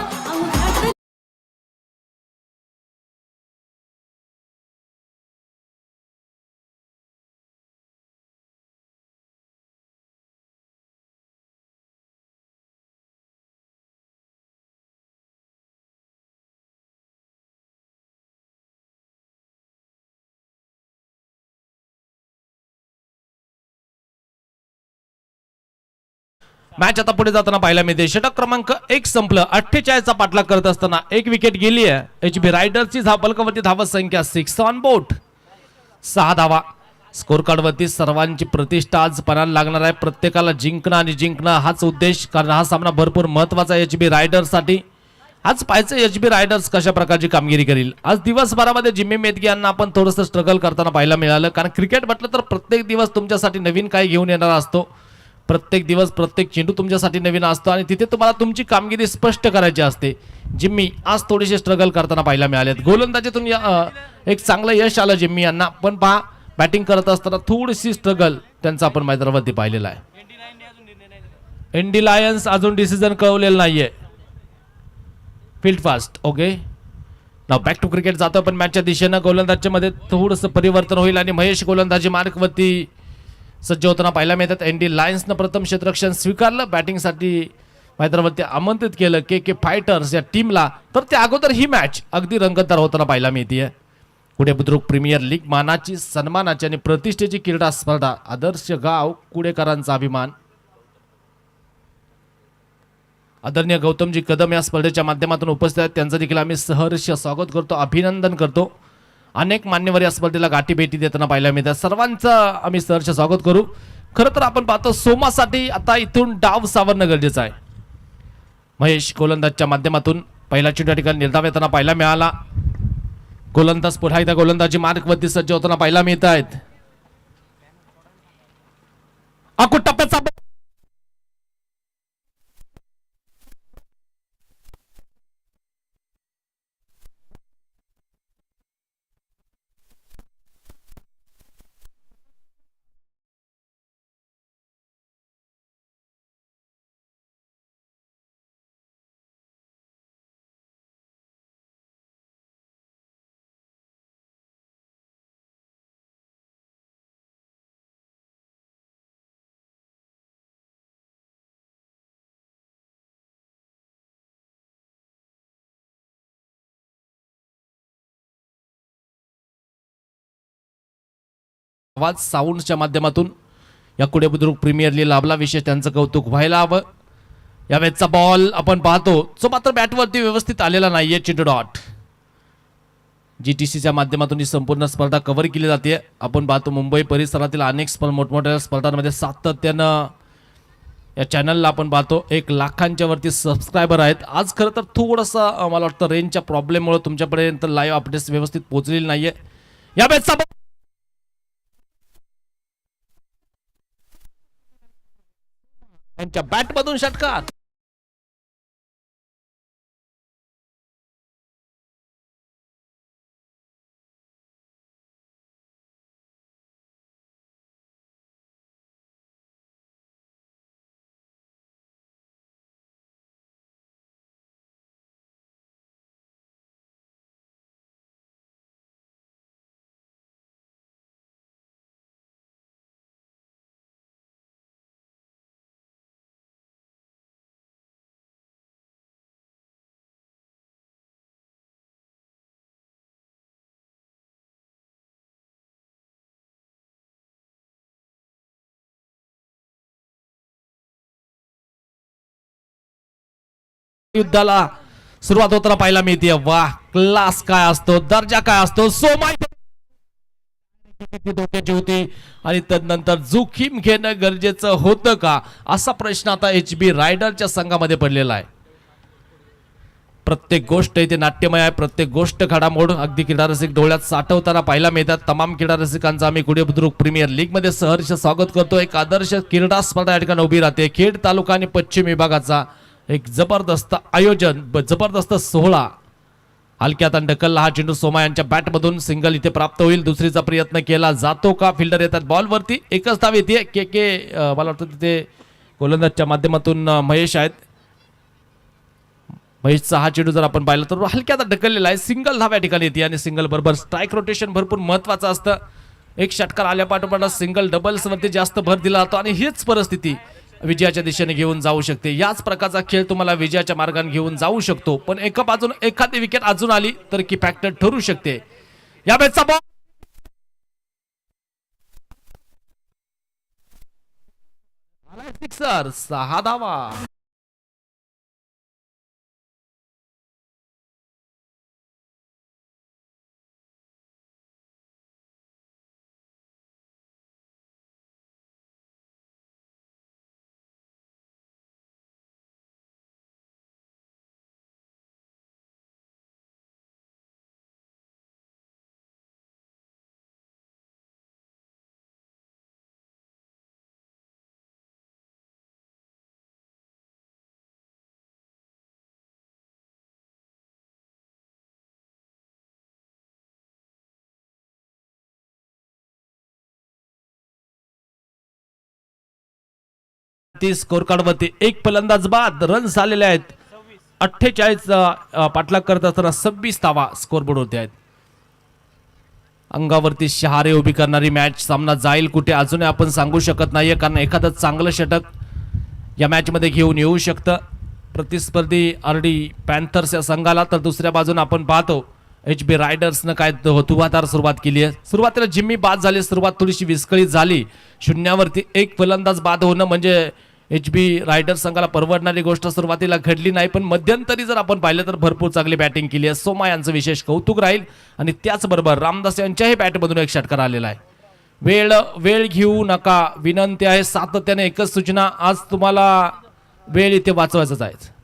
मॅच आता पुढे जाताना पाहायला मिळते. षटक क्रमांक 1 संपलं. 48 पाठलाग करत असताना 1 विकेट गेली आहे. HB रायडर्सची धावफलकावरती धावा संख्या 6 ऑन बोर्ड. 6 धावा. स्कोर कार्ड वरती सर्वांची प्रतिष्ठा आज पणाला लागणार आहे. प्रत्येकाला जिंकणं आणि जिंकणं हाच उद्देश, कारण हा सामना भरपूर महत्वाचा आहे HB रायडर्ससाठी. आज पाहायचं HB रायडर्स कशा प्रकारची कामगिरी करील. आज दिवसभरामध्ये जिम्मी मेदगी यांना आपण थोडंसं स्ट्रगल करताना पाहायला मिळालं, कारण क्रिकेट म्हटलं तर प्रत्येक दिवस तुमच्यासाठी नवीन काही घेऊन येणारा असतो. प्रत्येक दिवस प्रत्येक चेंडू तुमच्यासाठी नवीन असतो आणि तिथे तुम्हाला तुमची कामगिरी स्पष्ट करायची असते. जिम्मी आज थोडेसे स्ट्रगल करताना पाहायला मिळालेत. गोलंदाजीतून एक चांगलं यश आलं जिम्मी यांना, पण पहा बॅटिंग करत असताना थोडीशी स्ट्रगल त्यांचा आपण मैदानावरती पाहिलेला आहे. इंडी लायन्स अजून डिसिजन कळवलेलं नाहीये. Field fast. Okay, now back to cricket जातो आपण मॅचच्या दिशेनं. गोलंदाजीच्या मध्ये थोडंसं परिवर्तन होईल आणि महेश गोलंदाजी मार्कवरती सज्ज होताना पाहायला मिळतात. इंडी लायन्सनं प्रथम क्षेत्ररक्षण स्वीकारलं. बॅटिंगसाठी मैदानावरती आमंत्रित केलं के फायटर्स या टीमला. तर त्या अगोदर ही मॅच अगदी रंगतदार होताना पाहायला मिळते. कुडे बुद्रुक प्रीमियर लीग मानाची, सन्मानाची आणि प्रतिष्ठेची क्रीडा स्पर्धा. आदर्श गाव कुडेकरांचा अभिमान. आदरणीय गौतमजी कदम या स्पर्धेच्या माध्यमातून उपस्थित आहेत. त्यांचं देखील आम्ही सहर्ष स्वागत करतो, अभिनंदन करतो. अनेक मान्यवर या स्पर्धेला गाठी भेटी देताना पाहायला मिळतात. सर्वांचं आम्ही सहर्ष स्वागत करू. खरं तर आपण पाहतो सोमासाठी आता इथून डाव सावरणं गरजेचं आहे. महेश गोलंदाजच्या माध्यमातून पहिला चेंडू ठिकाणी निर्धाव येताना पाहायला मिळाला. गोलंदाज पुन्हा एकदा गोलंदाजी मार्कवरती सज्ज होताना पाहायला मिळत आहेत. अकुट टप्प्याचा आवाज साऊंडच्या माध्यमातून या कुडे बुद्रुक प्रीमियर लीग लाभला. विशेष त्यांचं कौतुक व्हायला हवं. या वेळचा बॉल आपण पाहतो जो मात्र बॅटवरती व्यवस्थित आलेला नाहीये. चेंडू डॉट. GTCच्या माध्यमातून ही संपूर्ण स्पर्धा कव्हर केली जाते. आपण पाहतो मुंबई परिसरातील अनेक मोठमोठ्या स्पर्धांमध्ये सातत्यानं या चॅनलला आपण पाहतो 1 लाखांच्या वरती सबस्क्रायबर आहेत. आज खरं तर थोडंसं मला वाटतं रेंजच्या प्रॉब्लेममुळे तुमच्यापर्यंत लाईव्ह अपडेट्स व्यवस्थित पोहोचलेली नाहीये. या वेळचा त्यांच्या बॅटमधून षटकार. युद्धाला सुरुवात होताना पाहायला मिळते. वाह, क्लास काय असतो, दर्जा काय असतो. सोमा धोक्याची होती आणि तदनंतर जोखीम घेणं गरजेचं होतं का, असा प्रश्न आता HB रायडरच्या संघामध्ये पडलेला आहे. प्रत्येक गोष्ट इथे नाट्यमय आहे. प्रत्येक गोष्ट घडामोड अगदी क्रीडा रसिक डोळ्यात साठवताना पाहायला मिळतात. तमाम क्रीडा रसिकांचा आम्ही गुढी बुद्रुक प्रीमियर लीग मध्ये सहर्ष स्वागत करतो. एक आदर्श क्रीडा स्पर्धा या ठिकाणी उभी राहते. खेड तालुका आणि पश्चिम विभागाचा एक जबरदस्त आयोजन, जबरदस्त सोहळा. हलक्यात ढकलला हा चेंडू सोमा यांच्या बॅटमधून सिंगल इथे प्राप्त होईल. दुसरीचा प्रयत्न केला जातो का, फिल्डर येतात बॉलवरती. एकच धाव येते. के मला वाटतं तिथे गोलंदाजच्या माध्यमातून महेश आहेत. महेशचा हा चेंडू जर आपण पाहिला तर हलक्यात ढकललेला आहे. सिंगल धाव या ठिकाणी येते आणि सिंगल बरोबर स्ट्राईक रोटेशन भरपूर महत्वाचं असतं. एक षटकार आल्यापाठोपाठ सिंगल डबल्स वरती जास्त भर दिला जातो आणि हीच परिस्थिती विजयाच्या दिशेने घेऊन जाऊ शकते. याच प्रकारचा खेळ तुम्हाला विजयाच्या मार्गाने घेऊन जाऊ शकतो. पण एका बाजून एखादी विकेट अजून आली तर की फॅक्टर ठरू शकते. या मॅचचा बॉल सिक्सर, 6 धावा. स्कोर कार्ड वरती एक फलंदाज बाद, रन झालेले आहेत 48. पाठलाग करत असताना 26 धावा स्कोर बोर्ड होते आहेत. अंगावरती शहारे उभी करणारी मॅच. सामना जाईल कुठे अजूनही आपण सांगू शकत नाहीये, कारण एखादं चांगलं षटक या मॅच मध्ये घेऊन येऊ शकतं प्रतिस्पर्धी RD पॅन्थर्स या संघाला. तर दुसऱ्या बाजूने आपण पाहतो HB रायडर्सनं काय धुवाधार सुरुवात केली आहे. सुरुवातीला जिम्मी बाद झाली, सुरुवात थोडीशी विस्कळीत झाली. शून्यावरती एक फलंदाज बाद होणं म्हणजे HB रायडर्स संघाला परवडणारी गोष्ट सुरुवातीला घडली नाही. पण मध्यंतरी जर आपण पाहिलं तर भरपूर चांगली बॅटिंग केली आहे. सोमा यांचं विशेष कौतुक राहील. आणि त्याचबरोबर रामदास यांच्याही बॅटमधून एक षटकार आलेला आहे. वेळ घेऊ नका, विनंती आहे. सातत्याने एकच सूचना, आज तुम्हाला वेळ इथे वाचवायचाच आहे.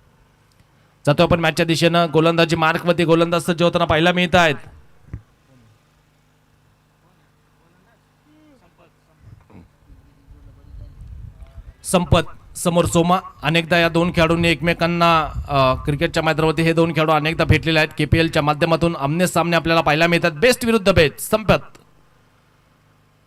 जातो आपण मॅचच्या दिशेनं. गोलंदाजी मार्कवरती गोलंदाज सज्ज होताना पाहायला मिळत आहेत. संपत समोर सोमा. अनेकदा या दोन खेळाडूंनी एकमेकांना क्रिकेटच्या मैदानावरती हे दोन खेळाडू अनेकदा भेटलेले आहेत. KPLच्या माध्यमातून आमने सामने आपल्याला पाहायला मिळतात. बेस्ट विरुद्ध बेस्ट. संपत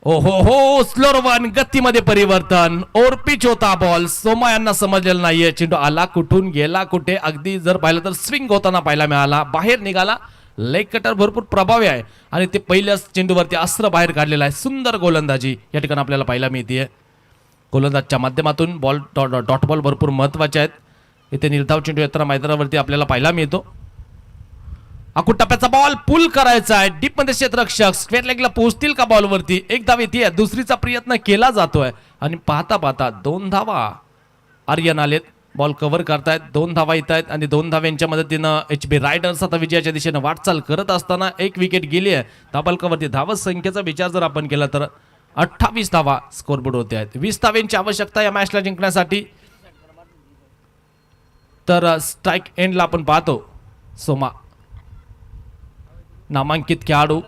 ओ हो स्लोर वन, गतीमध्ये परिवर्तन. ओर पिच होता बॉल. सोमा यांना समजलेलं नाहीये चेंडू आला कुठून गेला कुठे. अगदी जर पाहिलं तर स्विंग होताना पाहायला मिळाला, बाहेर निघाला. लेग कटर भरपूर प्रभावी आहे आणि ते पहिल्याच चेंडूवरती अस्त्र बाहेर काढलेला आहे. सुंदर गोलंदाजी या ठिकाणी आपल्याला पाहायला मिळते. गोलंदाजच्या माध्यमातून बॉल डॉट बॉल भरपूर महत्वाचे आहेत. इथे निर्धाव चेंडू येताना मैदानावरती आपल्याला पाहायला मिळतो. आखूड टप्प्याचा बॉल पुल करायचा आहे. डीप मध्ये क्षेत्ररक्षक स्क्वेअर लेगला पोहोचतील का बॉलवरती. एक धाव येते, दुसरीचा प्रयत्न केला जातोय आणि पाहता पाहता 2 धावा आर्यन आलेत. बॉल कव्हर करतायत, 2 धावा येत आहेत आणि 2 धाव्यांच्या मदतीनं HB रायडर्स आता विजयाच्या दिशेनं वाटचाल करत असताना एक विकेट गेली आहे. धाबलकावरती धावत संख्येचा विचार जर आपण केला तर 28 धावा स्कोरबोर्ड होते आहेत. 20 धाव्यांची आवश्यकता या मॅचला जिंकण्यासाठी. तर स्ट्राईक एंडला आपण पाहतो सोमा नामांकित खेळाडू.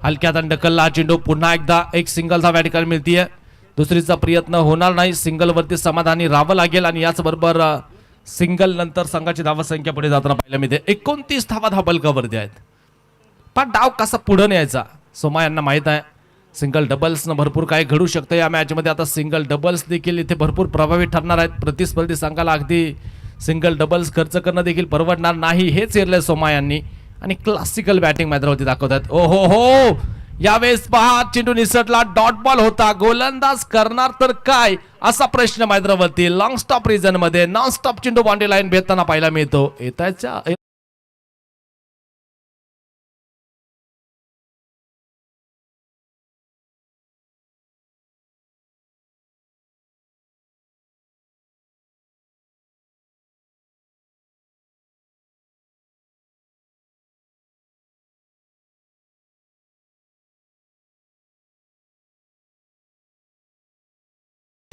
हलक्यात ढकलला हा चेंडू. पुन्हा एकदा एक सिंगल धाव या ठिकाणी मिळतीये. दुसरीचा प्रयत्न होणार नाही. सिंगल वरती समाधानी राहावं लागेल आणि याच बरोबर सिंगल नंतर संघाची धावसंख्या पुढे जाताना पाहायला मिळते. 29 धावा धाबलकावरती आहेत. पण डाव कसा पुढे न्यायचा सोमा यांना माहित आहे. सिंगल डबल्सनं भरपूर काही घडू शकतं या मॅचमध्ये. आता सिंगल डबल्स देखील इथे भरपूर प्रभावी ठरणार आहेत. प्रतिस्पर्धी संघाला अगदी सिंगल डबल्स खर्च करणं देखील परवडणार नाही, हेच एरलंय सोमा यांनी. आणि क्लासिकल बॅटिंग मैदानावरती दाखवतात. ओ हो यावेळेस पहा चेंडू निसटला. डॉट बॉल होता. गोलंदाज करणार तर काय असा प्रश्न मैदानावरती. लॉंग स्टॉप रिजन मध्ये नॉन स्टॉप चेंडू बाउंड्री लाईन भेटताना पाहायला मिळतो. येताच्या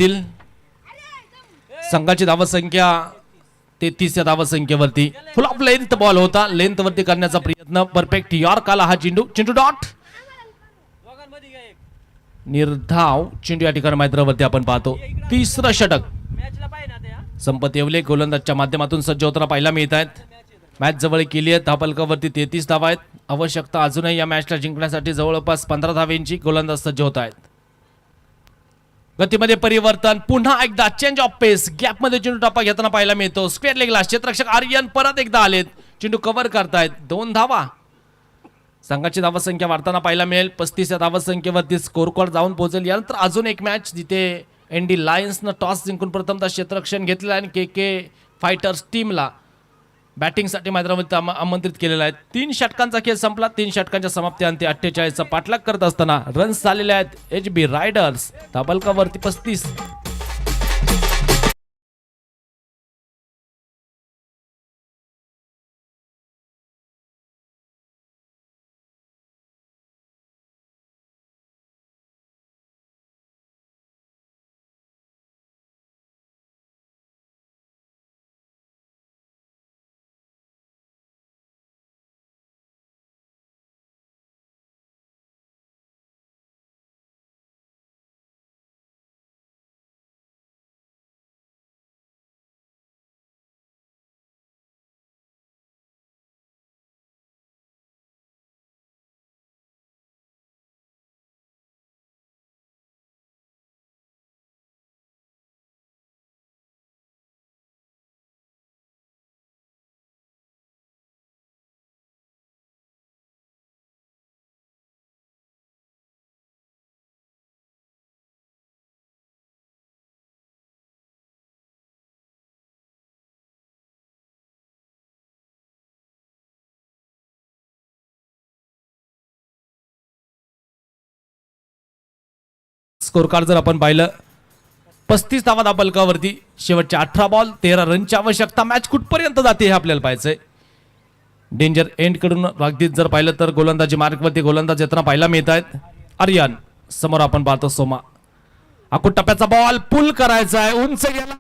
येतील. संघाची धावसंख्या 33 या धावसंख्येवरती. फुल ऑफ लेंथ बॉल होता, लेंथ वरती करण्याचा प्रयत्न. परफेक्ट यॉर्क आला हा चेंडू. चेंडू डॉट निर्धाव चेंडू या ठिकाणी मैदानावरती आपण पाहतो. तिसरं षटक संपत येवले गोलंदाजच्या माध्यमातून सज्ज होताना पाहायला मिळत आहेत. मॅच जवळ केली आहे. धावफलकावरती 33 धावा आहेत. आवश्यकता अजूनही या मॅचला जिंकण्यासाठी जवळपास 15 धावेंची. गोलंदाज सज्ज होत आहेत. गतीमध्ये परिवर्तन. पुन्हा एकदा चेंज ऑफ पेस. गॅप मध्ये चेंडू टप्पा घेताना पाहायला मिळतो. स्क्वेअर लेगला क्षेत्ररक्षक आर्यन परत एकदा आलेत. चेंडू कव्हर करतायत. 2 धावा. संघाची धावसंख्या वाढताना पाहायला मिळेल. 35 या धावसंख्येवरती स्कोर कार्ड जाऊन पोहोचेल. यानंतर अजून एक मॅच जिथे एनडी लायन्सनं टॉस जिंकून प्रथमतः क्षेत्ररक्षण घेतलेलं आहे आणि के फायटर्स टीमला बॅटिंगसाठी मैदानामध्ये आमंत्रित केलेलं आहे. 3 षटकांचा खेळ संपला. 3 षटकांच्या समाप्ती अंती 48चा पाठलाग करत असताना रन्स झालेले आहेत. HB रायडर्स धावफलकावरती 35. स्कोर कार्ड जर आपण पाहिलं 35 धावा धावफलकावरती. शेवटच्या 18 बॉल 13 रनची आवश्यकता. मॅच कुठपर्यंत जाते हे आपल्याला पाहायचंय. डेंजर एंड कडून अगदीच जर पाहिलं तर गोलंदाजी मार्गवरती गोलंदाज येताना पाहायला मिळत आहेत. आर्यन समोर आपण पाहतो सोमा. आकुट टप्प्याचा बॉल पुल करायचा आहे. उंच गेला.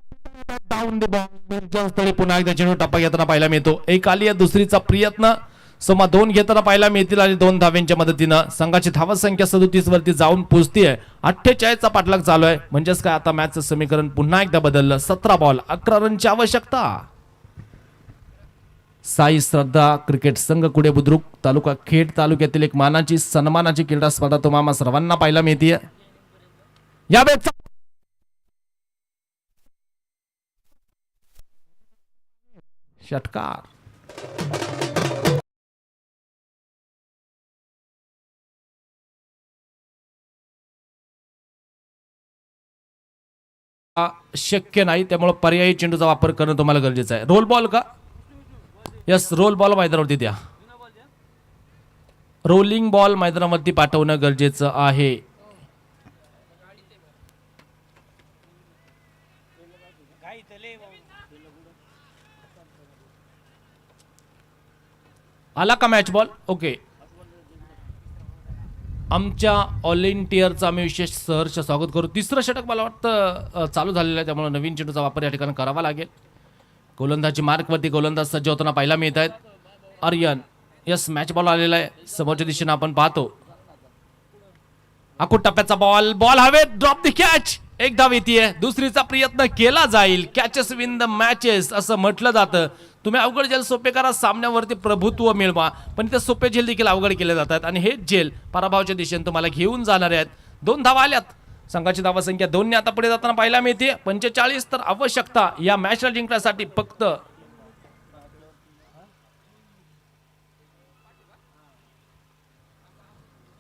डाऊन द बॉल स्थळी पुन्हा एकदा चेंडू टप्पा घेताना पाहायला मिळतो. एक आली आहे. दुसरीचा प्रयत्न. सोमा 2 घेताना पाहायला मिळतील आणि 2 धाव्यांच्या मदतीनं संघाची धावसंख्या 37 वरती जाऊन पोहोचतीये. 48चा पाठलाग चालू आहे. म्हणजेच काय आता मॅचचं समीकरण पुन्हा एकदा बदललं. 17 बॉल 11 रनची आवश्यकता. साई श्रद्धा क्रिकेट संघ कुडे बुद्रुक तालुका खेड तालुक्यातील एक मानाची सन्मानाची क्रीडा स्पर्धा तुम्हाला सर्वांना पाहायला मिळते. या षटकार शक्य नाही. त्यामुळे पर्यायी चेंडूचा वापर करणं तुम्हाला गरजेचं आहे. रोल बॉल का? यस, रोल बॉल मैदानावरती द्या. रोलिंग बॉल मैदानावरती पाठवणं गरजेचं आहे. आला का मॅच बॉल? ओके. आमच्या ऑलिंटियरचं आम्ही विशेष सहर्ष स्वागत करू. तिसरं षटक मला वाटतं चालू झालेलं आहे. त्यामुळे नवीन चेंडूचा वापर या ठिकाणी करावा लागेल. गोलंदाजी मार्कवरती गोलंदाज सज्ज होताना पाहायला मिळत आहेत. आर्यन यस, मॅच बॉल आलेला आहे. समोरच्या दिशेने आपण पाहतो. आकुट टप्प्याचा बॉल. बॉल हवेत. Drop the catch. एक धाव येते. दुसरीचा प्रयत्न केला जाईल. कॅचेस विन द मॅचेस असं म्हटलं जातं. तुम्ही अवघड झेल सोपे करा, सामन्यावरती प्रभुत्व मिळवा. पण इथे सोपे झेल देखील अवघड केले जातात आणि हेच झेल पराभवाच्या दिशेने तुम्हाला घेऊन जाणार आहेत. 2 धावा आल्यात. संघाची धावसंख्या 2 ने आता पुढे जाताना पाहायला मिळते. 45 तर आवश्यकता या मॅचला जिंकण्यासाठी. फक्त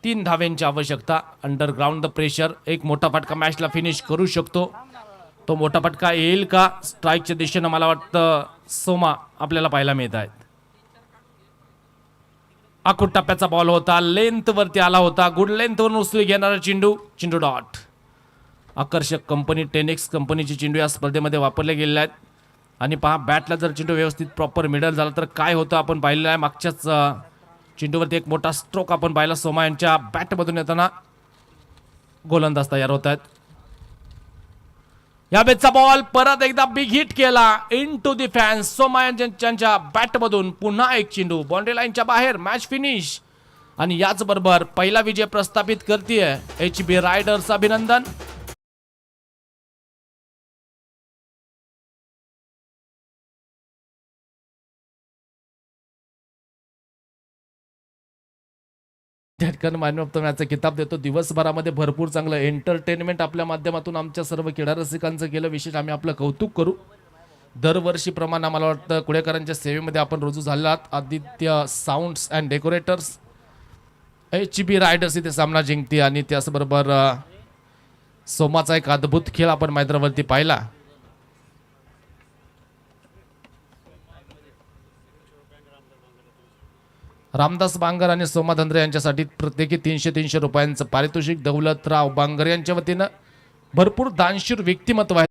तीन धाव्यांची आवश्यकता. Underground the pressure. एक मोठा फटका मॅचला फिनिश करू शकतो. तो मोठा फटका येईल का? स्ट्राईकच्या दिशेनं मला वाटतं सोमा आपल्याला पाहायला मिळत आहेत. आकुट टप्प्याचा बॉल होता. लेंथ वरती आला होता. गुड लेंथ वरून उचलून घेणारा चेंडू. चेंडू डॉट. आकर्षक कंपनी 10X कंपनीची चेंडू या स्पर्धेमध्ये वापरले गेलेले आहेत. आणि पहा, बॅटला जर चेंडू व्यवस्थित प्रॉपर मिडल झाला तर काय होतं आपण पाहिलेलं आहे. मागच्याच चेंडूवरती एक मोठा स्ट्रोक आपण पाहिला. सोमा यांच्या बॅटमधून येताना गोलंदाज तयार होत आहेत. या बेचा बॉल परत एकदा बिग हिट केला into the fans. Soma यांच्या बॅट मधून पुन्हा एक चेंडू बाउंड्री लाईनच्या बाहेर. मॅच फिनिश आणि याच बरोबर पहिला विजय प्रस्थापित करतीये HB रायडर्स. अभिनंदन. झटकन मॅन ऑफ द मॅचचा किताब देतो. दिवसभरामध्ये भरपूर चांगलं एंटरटेनमेंट आपल्या माध्यमातून आमच्या सर्व क्रीडा रसिकांचं केलं. विशेष आम्ही आपलं कौतुक करू. दरवर्षीप्रमाणे मला वाटतं कुडेकरांच्या सेवेमध्ये आपण रुजू झालात. Aditya sounds and decorators HB riders इथे सामना जिंकते आणि त्याचबरोबर सोमाचा एक अद्भुत खेळ आपण मैदानावरती पाहिला. रामदास बांगर आणि सोमा धंद्रे यांच्यासाठी प्रत्येकी 300 रुपयांचं पारितोषिक. दौलतराव बांगर यांच्या वतीनं भरपूर दानशूर व्यक्तिमत्व आहे.